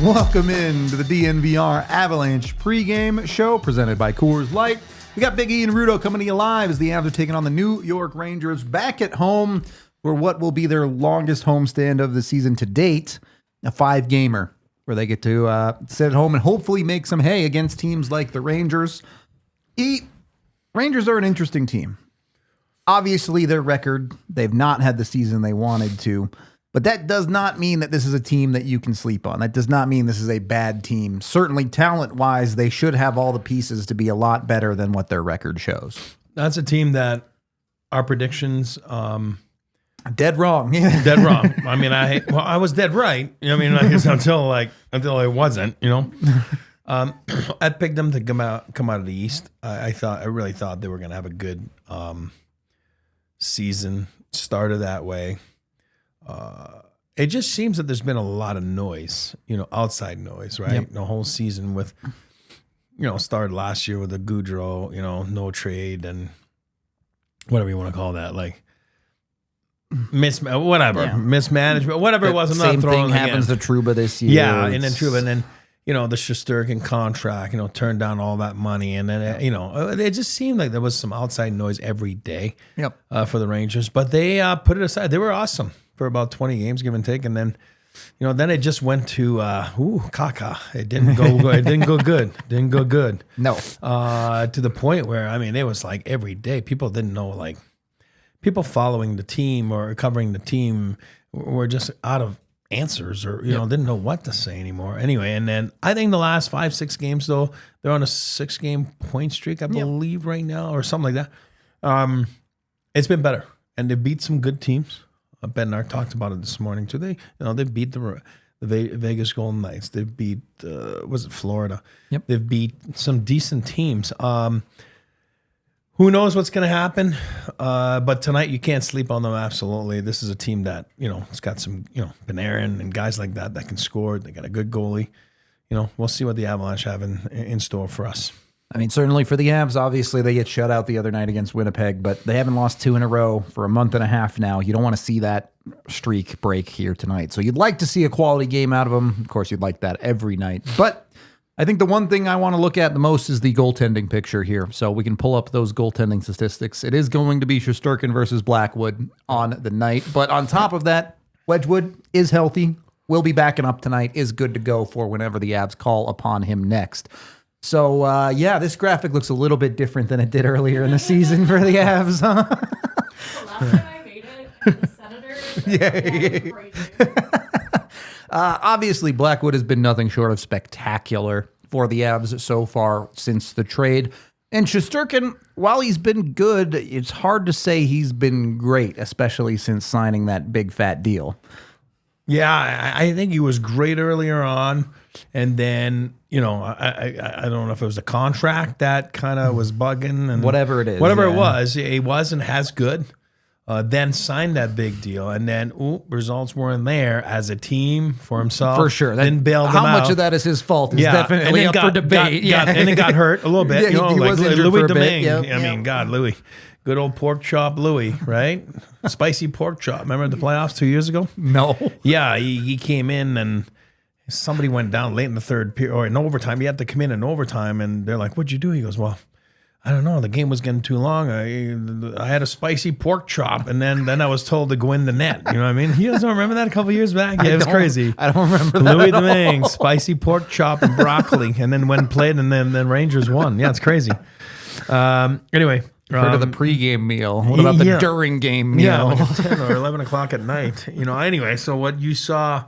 Welcome in to the DNVR Avalanche Pregame show presented by Coors Light. We got Big E and Rudo coming to you live as the Avs are taking on the New York Rangers back at home for what will be their longest homestand of the season to date, a 5-gamer where they get to sit at home and hopefully make some hay against teams like the Rangers. Rangers are an interesting team. Obviously, their record, they've not had the season they wanted to. But that does not mean that this is a team that you can sleep on. That does not mean this is a bad team. Certainly, talent-wise, they should have all the pieces to be a lot better than what their record shows. That's a team that our predictions... dead wrong. Yeah. Dead wrong. I mean, I was dead right. I mean, I guess until I wasn't, you know. I picked them to come out of the East. I really thought they were going to have a good season. Started that way. It just seems that there's been a lot of noise, outside noise, right? Yep. The whole season with, started last year with the Goudreau, no trade and whatever you want to call that, like mismanagement, whatever it was. I'm not throwing. Same thing happens to Trouba this year. Yeah, and then Trouba, and then the Shesterkin contract, turned down all that money, and then it just seemed like there was some outside noise every day. Yep. For the Rangers, but they put it aside. They were awesome for about 20 games, give and take, and then, then it just went to caca. It didn't go. It didn't go good. Didn't go good. No. To the point where it was like every day people didn't know, like people following the team or covering the team were just out of answers or didn't know what to say anymore. Anyway, and then I think the last 5-6 games though, they're on a 6-game point streak, I believe, right now or something like that. It's been better, and they beat some good teams. Ben and I talked about it this morning too. They beat the Vegas Golden Knights. They beat was it Florida? Yep. They've beat some decent teams. Who knows what's going to happen? But tonight you can't sleep on them. Absolutely, this is a team that it's got some Panarin and guys like that can score. They got a good goalie. We'll see what the Avalanche have in store for us. I mean, certainly for the Avs, obviously they get shut out the other night against Winnipeg, but they haven't lost 2 in a row for a month and a half now. You don't want to see that streak break here tonight. So you'd like to see a quality game out of them. Of course, you'd like that every night. But I think the one thing I want to look at the most is the goaltending picture here. So we can pull up those goaltending statistics. It is going to be Shesterkin versus Blackwood on the night. But on top of that, Wedgwood is healthy, will be backing up tonight, is good to go for whenever the Avs call upon him next. So, this graphic looks a little bit different than it did earlier in the season for the Avs. The last time I made it, the Senators. Yeah. Obviously, Blackwood has been nothing short of spectacular for the Avs so far since the trade. And Shesterkin, while he's been good, it's hard to say he's been great, especially since signing that big fat deal. Yeah, I think he was great earlier on. And then, I don't know if it was the contract that kind of was bugging. And whatever it is. Whatever it was, he wasn't as good. Then signed that big deal. And then, results weren't there as a team for himself. For sure. Then bailed him out. How much of that is his fault is definitely up for debate. And it got hurt a little bit. He was injured Louis for a Domingue. bit. Yep. I mean, God, Louis. Good old pork chop Louis, right? Spicy pork chop. Remember the playoffs 2 years ago? No. Yeah, he came in and somebody went down late in the third period or in overtime. He had to come in overtime, and they're like, "What'd you do?" He goes, "Well, I don't know. The game was getting too long. I had a spicy pork chop, and then I was told to go in the net." You know what I mean? You guys don't remember that a couple years back? Yeah, it was crazy. I don't remember that. Louis Domingue, spicy pork chop and broccoli, and then when played, and then Rangers won. Yeah, it's crazy. Anyway. Heard of the pregame meal. What about the during game meal? Yeah, like 10 or 11 o'clock at night. Anyway, so what you saw,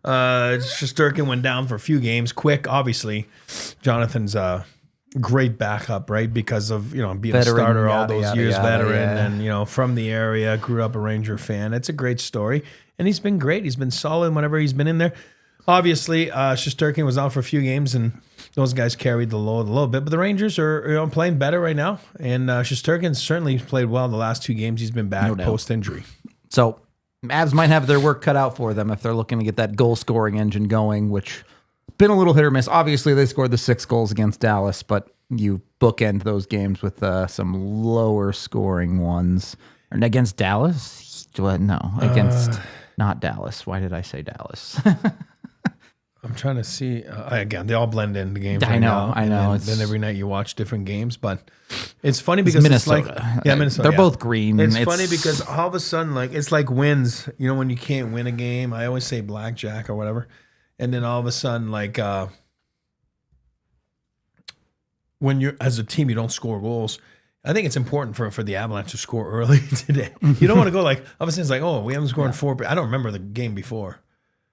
Shesterkin went down for a few games. Quick, obviously. Jonathan's great backup, right? Because of, being Veteran, a starter all yada, those yada, years, yada, veteran, yeah. and, from the area, grew up a Ranger fan. It's a great story. And he's been great. He's been solid whenever he's been in there. Obviously, Shesterkin was out for a few games, and those guys carried the load a little bit. But the Rangers are playing better right now. And Shesterkin certainly played well the last 2 games. He's been back post-injury. So Avs might have their work cut out for them if they're looking to get that goal-scoring engine going, which been a little hit or miss. Obviously, they scored the 6 goals against Dallas, but you bookend those games with some lower-scoring ones. And against Dallas? No, against not Dallas. Why did I say Dallas? I'm trying to see. Again, they all blend in the games. I know. Then every night you watch different games, but it's funny because Minnesota. It's like, Minnesota. They're both green. It's funny because all of a sudden, it's like wins. When you can't win a game, I always say blackjack or whatever, and then all of a sudden, when you're as a team, you don't score goals. I think it's important for the Avalanche to score early today. You don't want to go all of a sudden it's like, oh, we haven't scored 4. I don't remember the game before.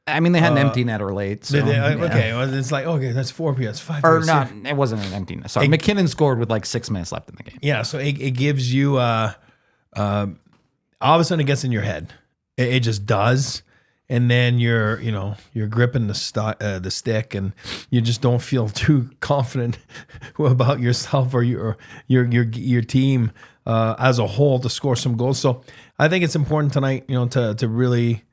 I mean, they had an empty netter late. So, Okay, well, it's like, okay, that's 4 p.m. That's 5. Or not, it wasn't an empty net. Sorry, McKinnon scored with 6 minutes left in the game. Yeah, so it gives you, all of a sudden it gets in your head. It just does. And then you're gripping the stick, and you just don't feel too confident about yourself or your team as a whole to score some goals. So I think it's important tonight, to really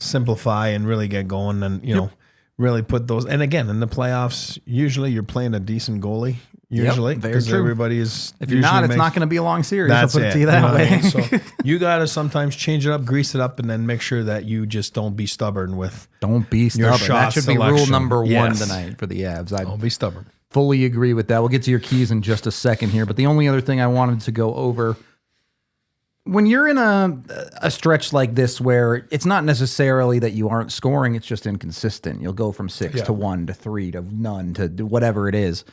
simplify and really get going, and really put those. And again, in the playoffs, usually you're playing a decent goalie. Usually, because everybody is. If you're not, it's not going to be a long series. That's I'll put it to you that way. So you got to sometimes change it up, grease it up, and then make sure that you just don't be stubborn with. Don't be stubborn. Your shot That should selection. be rule number 1 tonight for the Avs. Don't be stubborn. Fully agree with that. We'll get to your keys in just a second here, but the only other thing I wanted to go over. When you're in a stretch like this where it's not necessarily that you aren't scoring, it's just inconsistent. You'll go from 6 to 1 to 3 to none to whatever it is.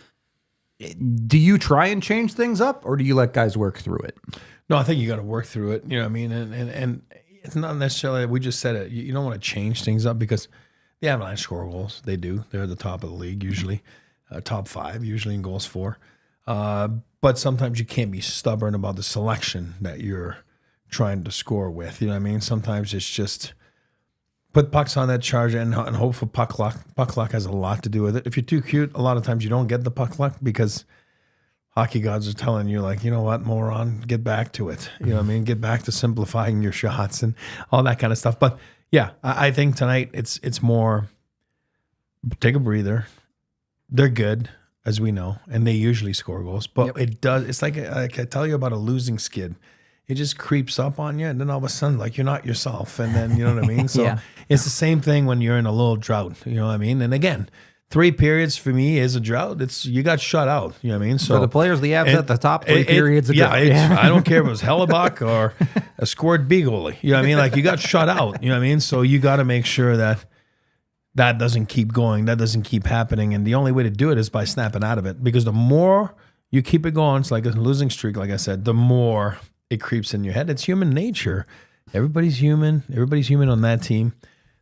Do you try and change things up, or do you let guys work through it? No, I think you got to work through it. You know what I mean? And it's not necessarily, we just said it, you don't want to change things up because the Avalanche score goals. They do. They're at the top of the league usually, top 5 usually in goals for. But sometimes you can't be stubborn about the selection that you're trying to score with. You know what I mean? Sometimes it's just put pucks on that charge and hope for puck luck. Puck luck has a lot to do with it. If you're too cute, a lot of times you don't get the puck luck because hockey gods are telling you, you know what, moron, get back to it. You know what I mean? Get back to simplifying your shots and all that kind of stuff. But yeah, I think tonight it's more take a breather. They're good, as we know, and they usually score goals. But it's like I tell you about a losing skid. It just creeps up on you, and then all of a sudden, you're not yourself, and then, you know what I mean? So it's the same thing when you're in a little drought, you know what I mean? And again, 3 periods for me is a drought. You got shut out, you know what I mean? So for the players, the Avs at the top 3 periods ago. I don't care if it was Hellebuck or a scored B goalie, you know what I mean? You got shut out, you know what I mean? So you got to make sure that doesn't keep going, that doesn't keep happening, and the only way to do it is by snapping out of it, because the more you keep it going, it's like a losing streak, like I said, the more it creeps in your head. It's human nature. Everybody's human. Everybody's human on that team.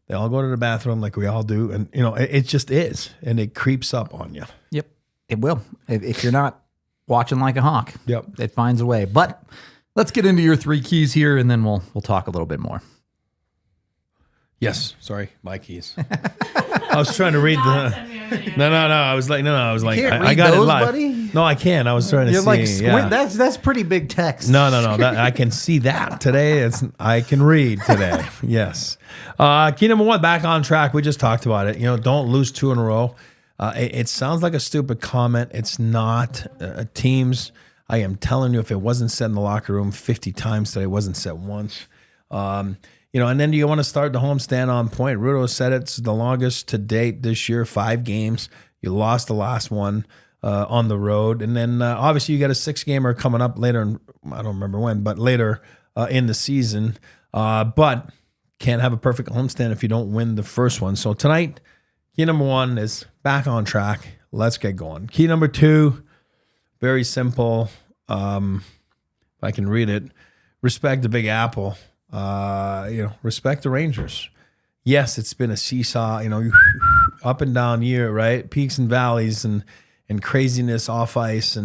They all go to the bathroom like we all do. And, it just is. And it creeps up on you. Yep. It will. If you're not watching like a hawk, Yep. It finds a way. But let's get into your 3 keys here, and then we'll talk a little bit more. Yes. Sorry. My keys. I was trying to read the... No. I was like, I got those, it live. buddy? No, I can't. I was trying to You're see. squint. That's pretty big text. No. I can see that today. I can read today. Yes. Key number 1, back on track. We just talked about it. Don't lose 2 in a row. It sounds like a stupid comment. It's not. Teams, I am telling you, if it wasn't said in the locker room 50 times today, it wasn't said once. And then you want to start the homestand on point. Rudo said it's the longest to date this year, 5 games. You lost the last one on the road. And then obviously you got a 6-gamer coming up later, I don't remember when, but later in the season. But can't have a perfect homestand if you don't win the first one. So tonight, key number 1 is back on track. Let's get going. Key number 2, very simple. If I can read it, respect the Big Apple. Respect the Rangers. Yes, it's been a seesaw, up and down year, right? Peaks and valleys, and craziness off ice.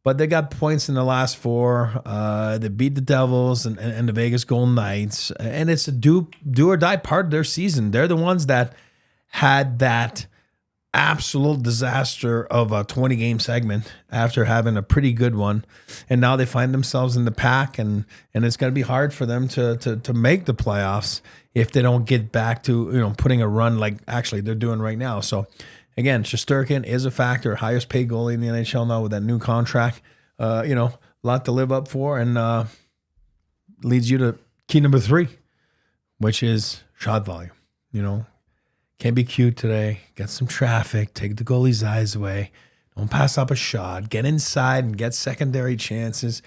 But they got points in the last 4. They beat the Devils and the Vegas Golden Knights. And it's a do or die part of their season. They're the ones that had that absolute disaster of a 20-game segment after having a pretty good one. And now they find themselves in the pack, and it's going to be hard for them to make the playoffs if they don't get back to putting a run like actually they're doing right now. So again, Shesterkin is a factor, highest paid goalie in the NHL now with that new contract. A lot to live up for, and leads you to key number 3, which is shot volume. Can't be cute today. Get some traffic. Take the goalie's eyes away. Don't pass up a shot. Get inside and get secondary chances.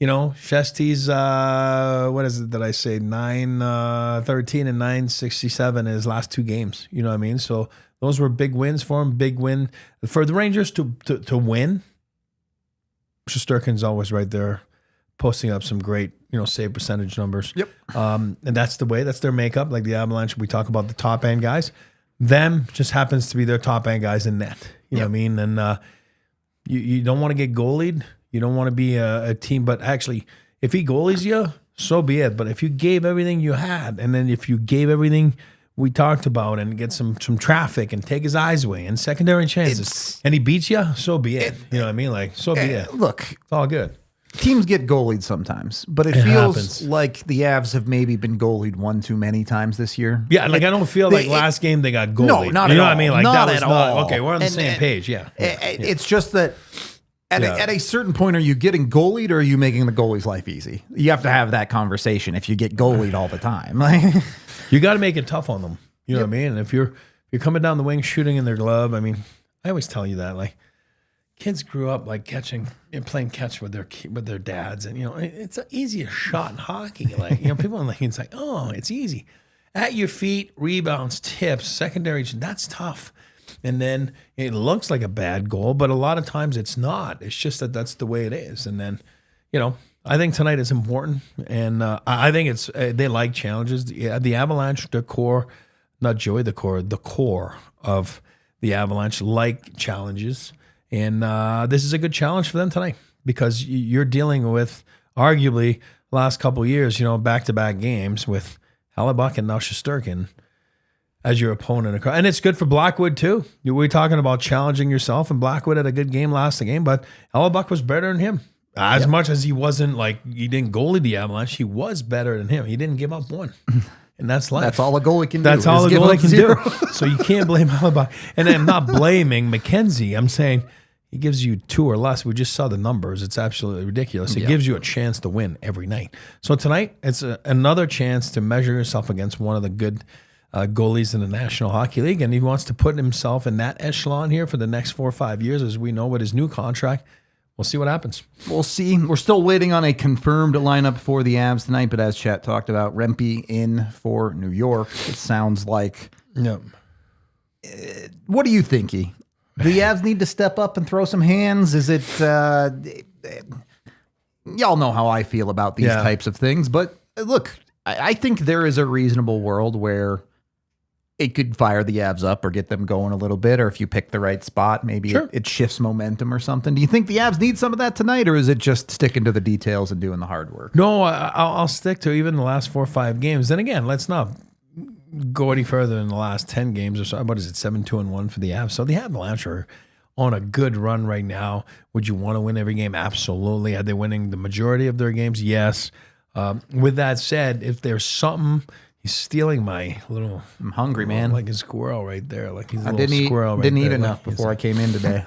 Shesty's, what is it that I say? 9-13 and 9-67 in his last 2 games. You know what I mean? So those were big wins for him. Big win. For the Rangers to win, Shesterkin's always right there, posting up some great, save percentage numbers. Yep. And that's the way, that's their makeup. Like the Avalanche, we talk about the top end guys. Them just happens to be their top end guys in net. You know what I mean? And you don't want to get goalied. You don't want to be a team. But actually, if he goalies you, so be it. But if you gave everything you had, and then if you gave everything we talked about and get some traffic and take his eyes away and secondary chances, and he beats you, so be it. You know what I mean? Like, so be it. Look, it's all good. Teams get goalied sometimes, but it feels happens. like the Avs have maybe been goalied one too many times this year. Yeah, like I don't feel like last game they got goalied. No, not you at know all. what I mean? Like Not that was at not all. okay. We're on the And- same and- page. Yeah. It's just that at a certain point, are you getting goalied or are you making the goalie's life easy? You have to have that conversation if you get goalied all the time. You got to make it tough on them. You know what I mean? And if you're coming down the wing shooting in their glove, I mean, I always tell you that like kids grew up like catching and playing catch with their dads, and it's the easiest shot in hockey. Like people are like, it's like, oh, it's easy. At your feet, rebounds, tips, secondary, that's tough. And then it looks like a bad goal, but a lot of times it's not. It's just that's the way it is. And then, I think tonight is important, and I think it's they like challenges. The Avalanche, the core, not Joey, the core of the Avalanche like challenges, and this is a good challenge for them tonight because you're dealing with arguably last couple of years, back-to-back games with Hellebuck and now Shesterkin as your opponent. And it's good for Blackwood too. We're talking about challenging yourself, and Blackwood had a good game last game, but Hellebuck was better than him. As much as he wasn't like, he didn't goalie the Avalanche, he was better than him. He didn't give up one. And that's life. That's all a goalie can do. That's all a give goalie up can 0. do. So you can't blame Hellebuck. And I'm not blaming McKenzie. I'm saying he gives you 2 or less. We just saw the numbers. It's absolutely ridiculous. It gives you a chance to win every night. So tonight, it's another chance to measure yourself against one of the good goalies in the National Hockey League. And he wants to put himself in that echelon here for the next 4 or 5 years, as we know with his new contract. We'll see what happens. We'll see. We're still waiting on a confirmed lineup for the Avs tonight, but as Chet talked about, Rempe in for New York. It sounds like. Yeah. What do you think, E? Do the Avs need to step up and throw some hands? Is it? Y'all know how I feel about these types of things, but look, I think there is a reasonable world where it could fire the Avs up or get them going a little bit, or if you pick the right spot, maybe it shifts momentum or something. Do you think the Avs need some of that tonight, or is it just sticking to the details and doing the hard work? No, I'll stick to even the last 4 or 5 games. Then again, let's not go any further in the last 10 games or so. What is it, 7-2-1 for the Avs? So the Avalanche are on a good run right now. Would you want to win every game? Absolutely. Are they winning the majority of their games? Yes. With that said, if there's something... He's stealing my little... I'm hungry, man. Like a squirrel right there. Like he's a I little didn't squirrel eat, didn't right eat there. enough before I came in today.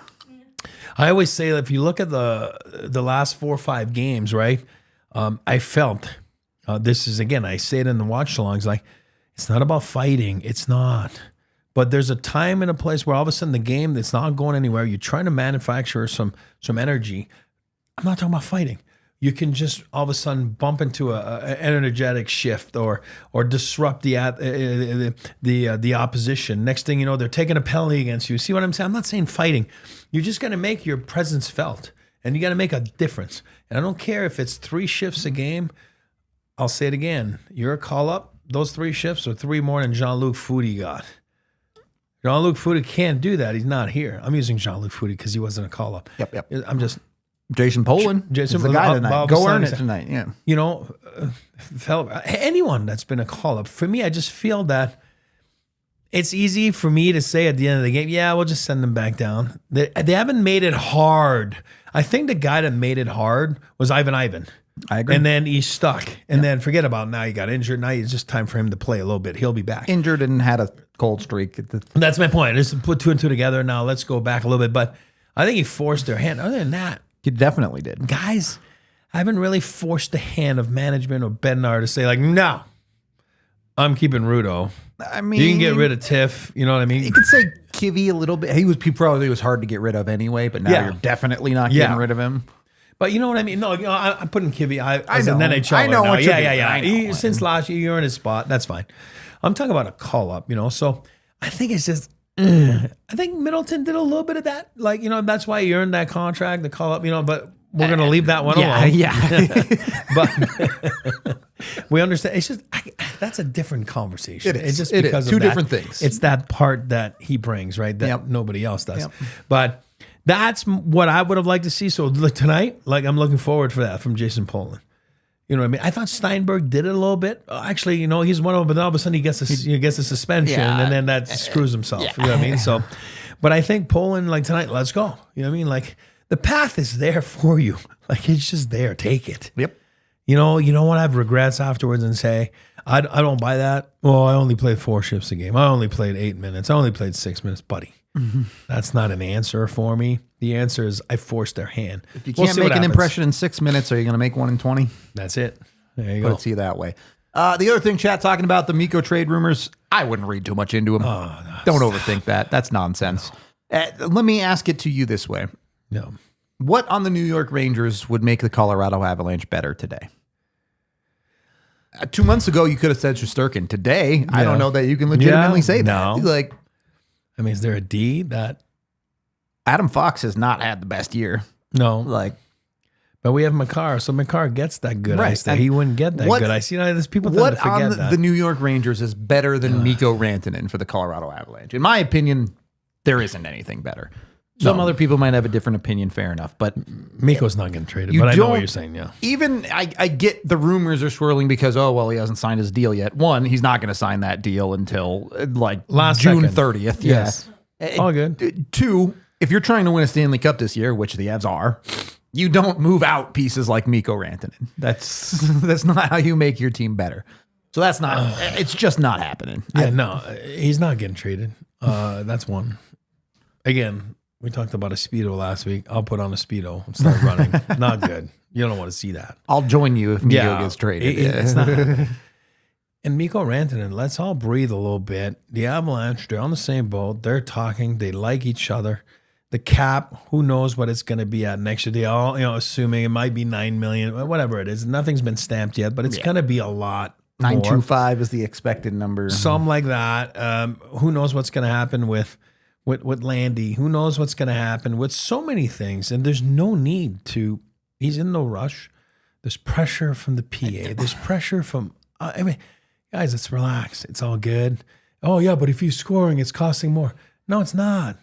I always say that if you look at the last 4 or 5 games, right? I felt, this is, again, I say it in the watch-alongs, like, it's not about fighting. It's not. But there's a time and a place where all of a sudden the game, it's not going anywhere. You're trying to manufacture some energy. I'm not talking about fighting. You can just all of a sudden bump into an energetic shift or disrupt the opposition. Next thing you know, they're taking a penalty against you. See what I'm saying? I'm not saying fighting. You're just going to make your presence felt, and you got to make a difference. And I don't care if it's 3 shifts a game. I'll say it again. You're a call up. Those 3 shifts are 3 more than Jean-Luc Foudy got. Jean-Luc Foudy can't do that. He's not here. I'm using Jean-Luc Foudy because he wasn't a call-up. Yep. I'm just... Jason Poland. Jason is the guy tonight. Bob Go earn it Sanders. tonight. Yeah. You know, anyone that's been a call-up. For me, I just feel that it's easy for me to say at the end of the game, yeah, we'll just send them back down. They haven't made it hard. I think the guy that made it hard was Ivan. I agree. And then he's stuck. And then forget about now he got injured. Now it's just time for him to play a little bit. He'll be back. Injured and had a cold streak. That's my point. Just put two and two together. Now let's go back a little bit. But I think he forced their hand. Other than that, You definitely did. guys, I haven't really forced the hand of management or Bednar to say like, no, I'm keeping Rudo. I mean, You can get rid of Tiff. You know what I mean? You could say Kivy a little bit. He probably was hard to get rid of anyway, but now Yeah. you're definitely not getting rid of him. But you know what I mean? No, I'm putting Kivy as know. an NHL. I know now. what you're Yeah, doing. yeah. I know. Since last year, you're in his spot. That's fine. I'm talking about a call up, So I think it's just, I think Middleton did a little bit of that. Like, that's why he earned that contract, the call up, but we're going to leave that one alone. Yeah. But we understand. It's just, that's a different conversation. It is. It's just It is. because of Two that. different things. It's that part that he brings, right? That Yep. nobody else does. Yep. But that's what I would have liked to see. So tonight, I'm looking forward for that from Jason Poland. You know what I mean? I thought Steinberg did it a little bit. Actually, he's one of them, but then all of a sudden he gets a suspension, Yeah. and then that screws himself. Yeah. You know what I mean? So, but I think Poland, tonight, let's go. You know what I mean? The path is there for you. It's just there. Take it. Yep. You don't want to have regrets afterwards and say, I don't buy that. Well, I only played 4 shifts a game. I only played 8 minutes. I only played 6 minutes, buddy. Mm-hmm. That's not an answer for me. The answer is I forced their hand. If you can't make an impression in 6 minutes, are you going to make one in 20? That's it. There you Put go. it to you that way. The other thing, chat, talking about the Miko trade rumors, I wouldn't read too much into them. Don't overthink that. That's nonsense. Let me ask it to you this way. No. What on the New York Rangers would make the Colorado Avalanche better today? 2 months ago, you could have said Shesterkin. Today, I don't know that you can legitimately say that. No. I mean, is there a D that? Adam Fox has not had the best year. No. But we have Makar, so Makar gets that good ice there. And He wouldn't get that good ice. There's people tend to What forget on that. the New York Rangers is better than Mikko Rantanen for the Colorado Avalanche? In my opinion, there isn't anything better. Some other people might have a different opinion, fair enough. But Miko's not getting traded, you but I know what don't- you're saying, yeah. even I get the rumors are swirling because, he hasn't signed his deal yet. One, he's not going to sign that deal until Last June second. 30th. Yes. Yeah. All good. Two, if you're trying to win a Stanley Cup this year, which the Avs are, you don't move out pieces like Mikko Rantanen. That's not how you make your team better. So that's not. It's just not happening. Yeah, no, he's not getting traded. That's one. Again, we talked about a Speedo last week. I'll put on a Speedo and start running. Not good. You don't want to see that. I'll join you if Mikko gets traded. It's not. And Mikko Rantanen, let's all breathe a little bit. The Avalanche, they're on the same boat. They're talking. They like each other. The cap, who knows what it's going to be at next year? They all, assuming it might be $9 million, whatever it is. Nothing's been stamped yet, but it's going to be a lot. 925 is the expected number. Some like that. Who knows what's going to happen with Landy? Who knows what's going to happen with so many things? And there's no need to. He's in no rush. There's pressure from the PA. There's pressure from. Guys, let's relax. It's all good. Oh yeah, but if he's scoring, it's costing more. No, it's not.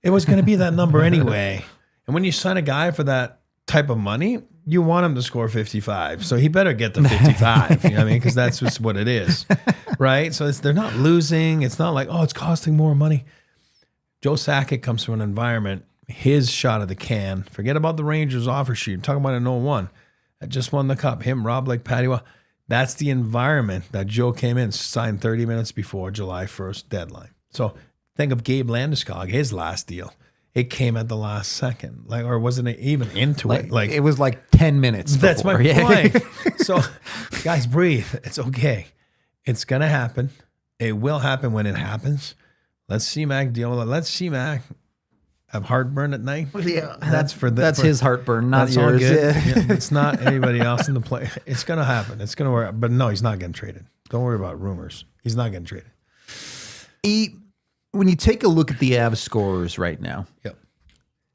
It was going to be that number anyway. And when you sign a guy for that type of money, you want him to score 55. So he better get the 55. You know what I mean? Because that's just what it is, right? So they're not losing. It's not like, it's costing more money. Joe Sakic comes from an environment, his shot of the can. Forget about the Rangers offer sheet. I'm talking about an 0-1 that just won the cup. Him, Rob Lake, Patty. That's the environment that Joe came in, signed 30 minutes before July 1st deadline. So think of Gabe Landeskog, his last deal. It came at the last second, or wasn't it even into it? It was 10 minutes. That's before. my point. So, guys, breathe. It's okay. It's gonna happen. It will happen when it happens. Let's see Mac deal with it. Let's see Mac have heartburn at night. Yeah, that's his heartburn, not that's yours. all good. Yeah. Yeah, it's not anybody else in the play. It's gonna happen. It's gonna work. But no, he's not getting traded. Don't worry about rumors. He's not getting traded. When you take a look at the Avs scorers right now, Yep.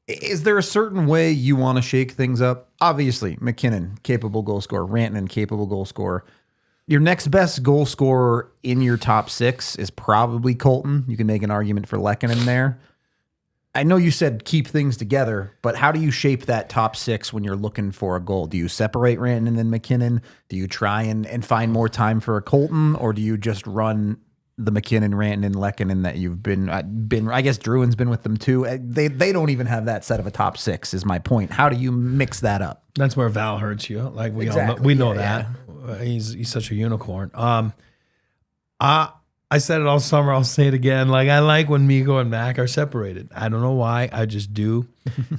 is there a certain way you want to shake things up? Obviously, McKinnon, capable goal scorer. Rantanen, capable goal scorer. Your next best goal scorer in your top 6 is probably Colton. You can make an argument for Lehkonen there. I know you said keep things together, but how do you shape that top 6 when you're looking for a goal? Do you separate Rantanen and McKinnon? Do you try and find more time for a Colton, or do you just run the McKinnon, Rantanen, Lehkonen that you've been? I guess Druin's been with them too. They don't even have that set of a top 6. Is my point. How do you mix that up? That's where Val hurts you. Like we Exactly. all know, we know Yeah, that. He's such a unicorn. I said it all summer. I'll say it again. Like, I like when Mikko and Mac are separated. I don't know why. I just do.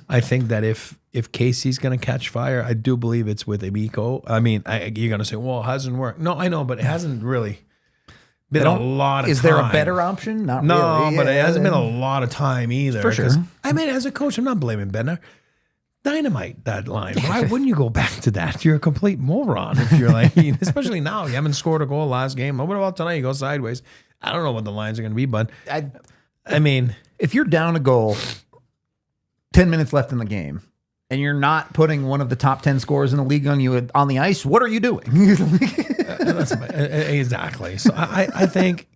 I think that if Casey's going to catch fire, I do believe it's with a Mikko. I mean, you're going to say, well, it hasn't worked. No, I know, but it hasn't really been a lot of time. Is there a better option? Not No, really. but it hasn't been a lot of time either. For sure. 'Cause, I mean, as a coach, I'm not blaming Bender. Dynamite that line. Why wouldn't you go back to that? You're a complete moron if you're like, especially now. You haven't scored a goal last game. What about tonight? You go sideways. I don't know what the lines are going to be, but I mean, if you're down a goal, 10 minutes left in the game, and you're not putting one of the top 10 scorers in the league on the ice, what are you doing? exactly. So I think,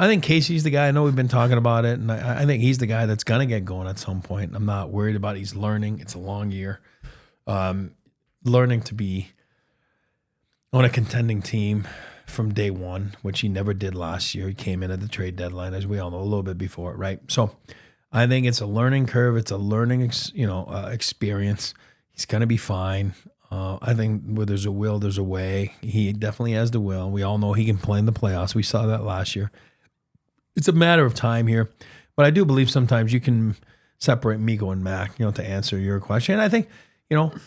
I think Casey's the guy. I know we've been talking about it, and I think he's the guy that's going to get going at some point. I'm not worried about it. He's learning. It's a long year. Learning to be on a contending team from day one, which he never did last year. He came in at the trade deadline, as we all know, a little bit before it, right? So I think it's a learning curve. It's a learning, experience. He's going to be fine. I think where there's a will, there's a way. He definitely has the will. We all know he can play in the playoffs. We saw that last year. It's a matter of time here, but I do believe sometimes you can separate Mikko and Mac, to answer your question. And I think,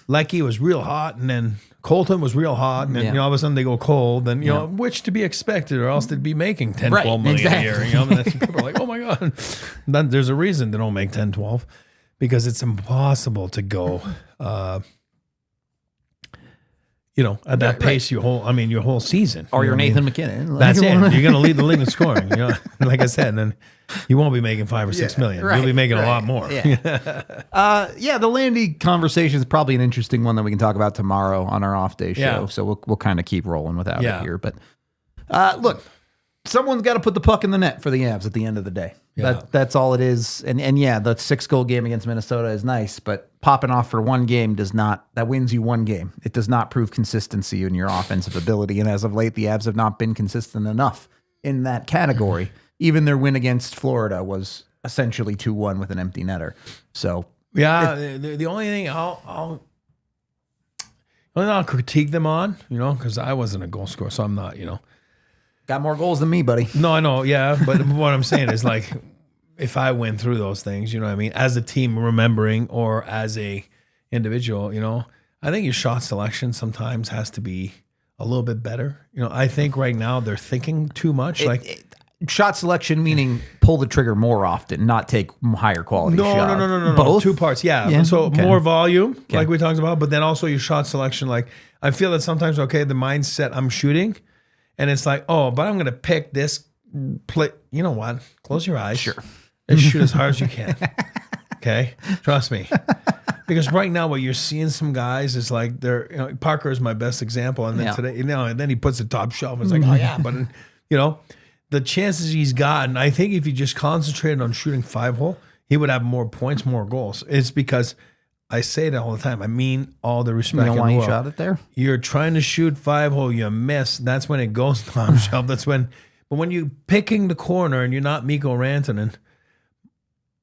Lecky was real hot, and then Colton was real hot, and then all of a sudden they go cold, and which to be expected, or else they'd be making 10, 12 million a year. And then people are like, oh my God. Then there's a reason they don't make 10, 12, because it's impossible to go at that pace your whole season. Or you're Nathan McKinnon. That's it. You're going to lead the league in scoring. Like I said, and then you won't be making 5 or 6 million. You'll be making a lot more. Yeah. The Landy conversation is probably an interesting one that we can talk about tomorrow on our off day show. Yeah. So we'll kind of keep rolling without it here. But look, someone's got to put the puck in the net for the Avs at the end of the day. Yeah. That's all it is. And yeah, the 6-goal game against Minnesota is nice, but popping off for one game that wins you one game. It does not prove consistency in your offensive ability. And as of late, the Avs have not been consistent enough in that category. Even their win against Florida was essentially 2-1 with an empty netter. So the only thing I'll critique them on, because I wasn't a goal scorer, so I'm not, got more goals than me, buddy. No, I know, yeah, but what I'm saying is, like, if I went through those things, what I mean, as a team remembering, or as a individual, I think your shot selection sometimes has to be a little bit better. I think right now they're thinking too much. Shot selection meaning pull the trigger more often, not take higher quality shots. No. Both? 2 parts, yeah. So more volume, like we talked about, but then also your shot selection. Like, I feel that sometimes, the mindset, I'm shooting, and it's like, oh, but I'm going to pick this play. You know what? Close your eyes. Sure. And shoot as hard as you can. Okay? Trust me. Because right now what you're seeing some guys is like they're, Parker is my best example. And then today, and then he puts the top shelf and it's like, oh yeah. But, the chances he's gotten, I think if he just concentrated on shooting 5-hole, he would have more points, more goals. It's because I say that all the time. I mean all the respect. You know why he shot it there? You're trying to shoot 5-hole, you miss. That's when it goes top shelf. But when you're picking the corner and you're not Mikko Rantanen,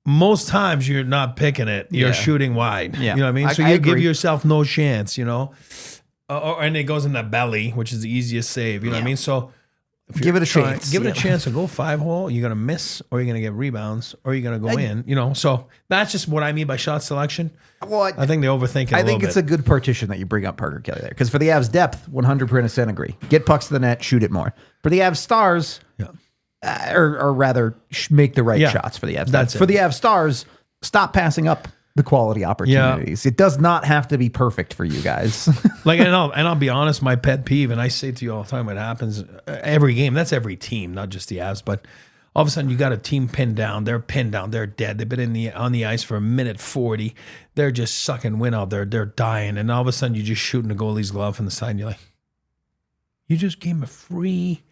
most times you're not picking it. You're shooting wide. Yeah. You know what I mean? So you give yourself no chance, and it goes in the belly, which is the easiest save. You know what I mean? So give it a chance. Give it a chance to go 5-hole. You're going to miss, or you're going to get rebounds, or you're going to go in. So that's just what I mean by shot selection. Well, I think they overthink it. I think it's a good partition that you bring up Parker Kelly there, because for the Avs depth, 100% agree. Get pucks to the net, shoot it more. For the Avs stars, or rather, make the right shots for the Avs. That's for the Avs stars. Stop passing up the quality opportunities. It does not have to be perfect for you guys. And I'll be honest, my pet peeve, and I say to you all the time, it happens every game. That's every team, not just the Avs, but all of a sudden you got a team pinned down. They're pinned down. They're dead. They've been on the ice for a minute 40. They're just sucking wind out there. They're dying, and all of a sudden you're just shooting the goalie's glove from the side. And you're like, you just gave him a free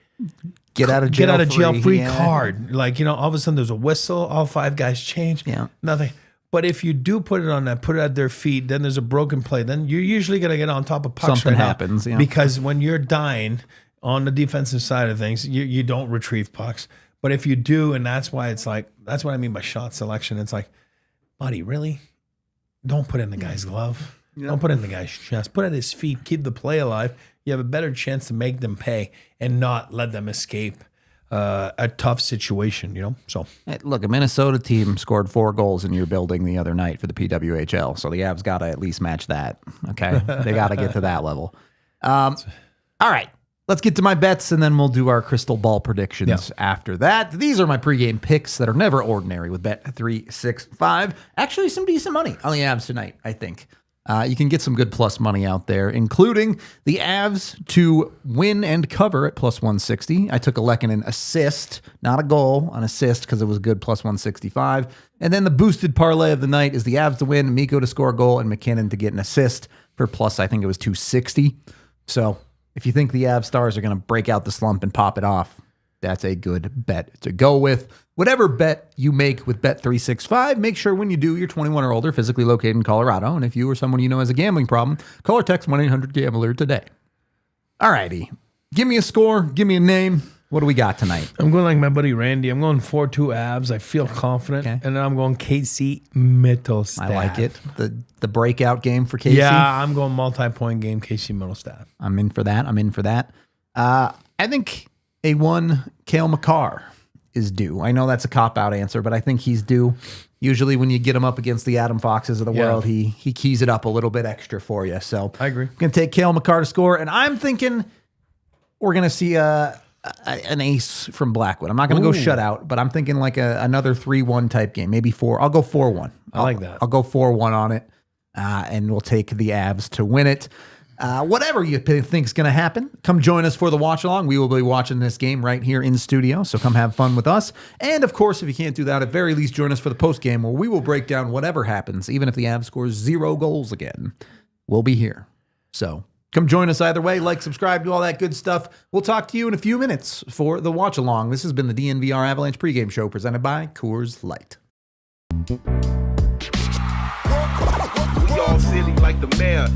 Get out of jail free card. Like, all of a sudden there's a whistle, all 5 guys change. Yeah. Nothing. But if you do put it at their feet, then there's a broken play. Then you're usually going to get on top of pucks. Something happens. Yeah. Because when you're dying on the defensive side of things, you don't retrieve pucks. But if you do, and that's why it's like, that's what I mean by shot selection. It's like, buddy, really? Don't put it in the guy's glove. Yeah. Don't put it in the guy's chest. Put it at his feet. Keep the play alive. You have a better chance to make them pay and not let them escape a tough situation, So Hey, look, a Minnesota team scored 4 goals in your building the other night for the PWHL, so the Avs got to at least match that. Okay, they got to get to that level. All right, let's get to my bets, and then we'll do our crystal ball predictions after that. These are my pregame picks that are never ordinary with Bet365. Actually, some decent money on the Avs tonight, I think. You can get some good plus money out there, including the Avs to win and cover at plus 160. I took a Lehkonen assist, not a goal, an assist because it was good plus 165. And then the boosted parlay of the night is the Avs to win, Mikko to score a goal, and McKinnon to get an assist for plus, I think it was 260. So if you think the Avs stars are going to break out the slump and pop it off, that's a good bet to go with. Whatever bet you make with Bet365, make sure when you do, you're 21 or older, physically located in Colorado. And if you or someone you know has a gambling problem, call or text 1-800-GAMBLER today. All righty. Give me a score. Give me a name. What do we got tonight? I'm going like my buddy Randy. I'm going 4-2 Avs. I feel confident. Okay. And then I'm going Casey Mittelstadt. I like it. The breakout game for Casey. Yeah, I'm going multi-point game, Casey Mittelstadt. I'm in for that. I think a 1 Cale Makar is due. I know that's a cop-out answer, but I think he's due. Usually when you get him up against the Adam Foxes of the world, he keys it up a little bit extra for you. So I agree. I'm going to take Cale Makar to score, and I'm thinking we're going to see an ace from Blackwood. I'm not going to go shutout, but I'm thinking like another 3-1 type game, maybe 4. I'll go 4-1. I like that. I'll go 4-1 on it, and we'll take the Avs to win it. Whatever you think is going to happen, come join us for the watch along. We will be watching this game right here in studio, so come have fun with us. And of course, if you can't do that, at very least join us for the post game where we will break down whatever happens, even if the Avs scores 0 goals again. We'll be here. So come join us either way. Like, subscribe, do all that good stuff. We'll talk to you in a few minutes for the watch along. This has been the DNVR Avalanche Pregame Show presented by Coors Light. We all silly like the mayor.